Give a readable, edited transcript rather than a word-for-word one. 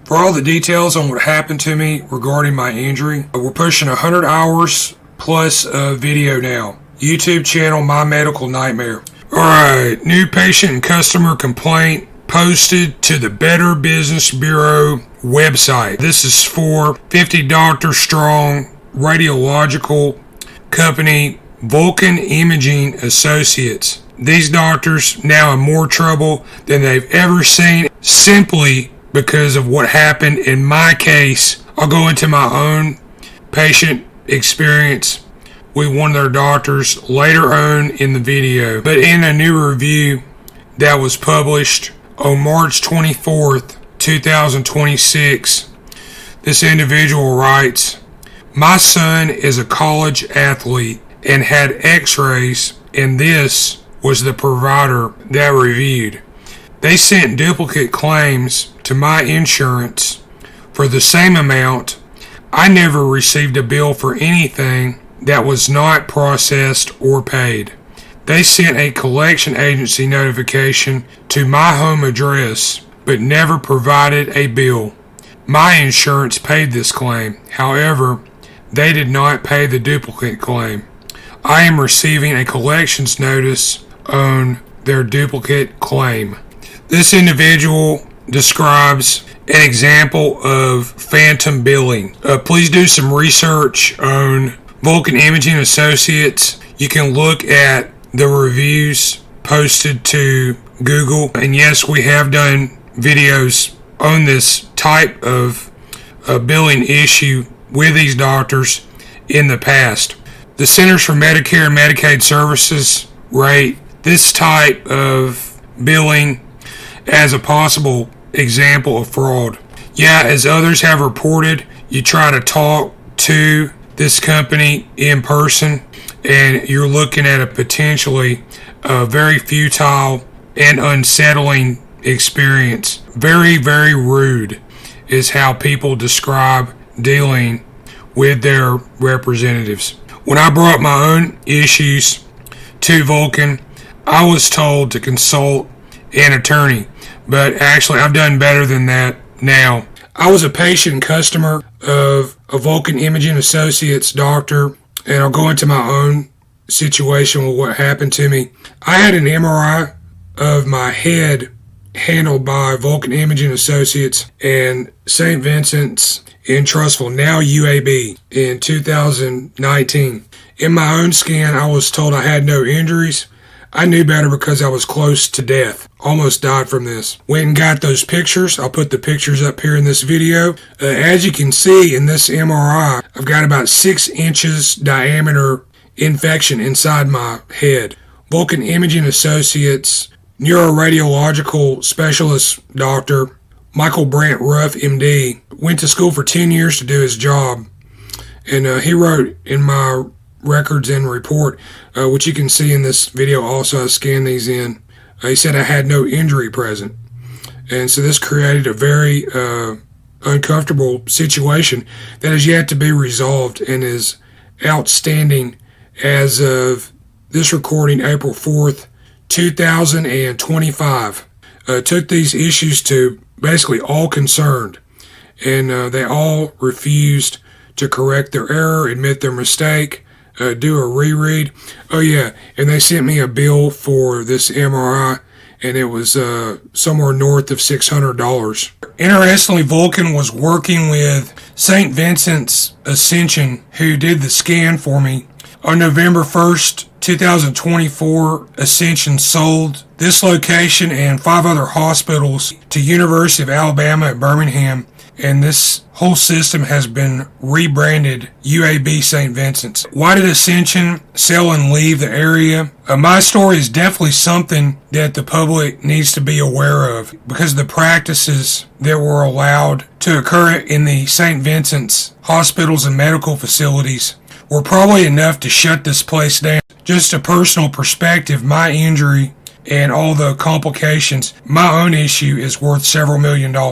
For all the details on what happened to me regarding my injury, we're pushing 100 hours plus video now. YouTube channel, My Medical Nightmare. Alright, new patient and customer complaint posted to the Better Business Bureau website. This is for 50 doctor strong radiological company Vulcan Imaging Associates. These doctors now in more trouble than they've ever seen simply because of what happened in my case. I'll go into my own patient experience with one of their doctors later on in the video. But in a new review that was published on March 24th, 2026, this individual writes, "My son is a college athlete and had x-rays, and this was the provider that reviewed. They sent duplicate claims to my insurance for the same amount. I never received a bill for anything that was not processed or paid. They sent a collection agency notification to my home address, but never provided a bill. My insurance paid this claim. However, they did not pay the duplicate claim. I am receiving a collections notice on their duplicate claim." This individual describes an example of phantom billing. Please do some research on Vulcan Imaging Associates. You can look at the reviews posted to Google. And yes, we have done videos on this type of billing issue with these doctors in the past. The Centers for Medicare and Medicaid Services rate this type of billing as a possible example of fraud. Yeah, as others have reported, you try to talk to this company in person and you're looking at a potentially very futile and unsettling experience. Very, very rude is how people describe dealing with their representatives. When I brought my own issues to Vulcan, I was told to consult an attorney, but actually I've done better than that now. I was a patient and customer of a Vulcan Imaging Associates doctor, and I'll go into my own situation with what happened to me. I had an MRI of my head handled by Vulcan Imaging Associates and St. Vincent's in Trussville, now UAB, in 2019. In my own scan, I was told I had no injuries. I knew better because I was close to death. Almost died from this. Went and got those pictures. I'll put the pictures up here in this video. As you can see in this MRI, I've got about 6 inches diameter infection inside my head. Vulcan Imaging Associates neuroradiological specialist Dr. Michael Brant Ruff, MD, went to school for 10 years to do his job. And he wrote in my records and report, which you can see in this video also, I scanned these in. He said I had no injury present. And so this created a very uncomfortable situation that is yet to be resolved and is outstanding as of this recording, April 4th, 2025. Took these issues to basically all concerned, and they all refused to correct their error, admit their mistake, do a reread. Oh yeah, and they sent me a bill for this MRI, and it was somewhere north of $600. Interestingly, Vulcan was working with St. Vincent's Ascension, who did the scan for me. On November 1st, 2024, Ascension sold this location and 5 other hospitals to University of Alabama at Birmingham, and this whole system has been rebranded UAB St. Vincent's. Why did Ascension sell and leave the area? My story is definitely something that the public needs to be aware of, because the practices that were allowed to occur in the St. Vincent's hospitals and medical facilities were probably enough to shut this place down. Just a personal perspective, my injury and all the complications, my own issue is worth several $1 million.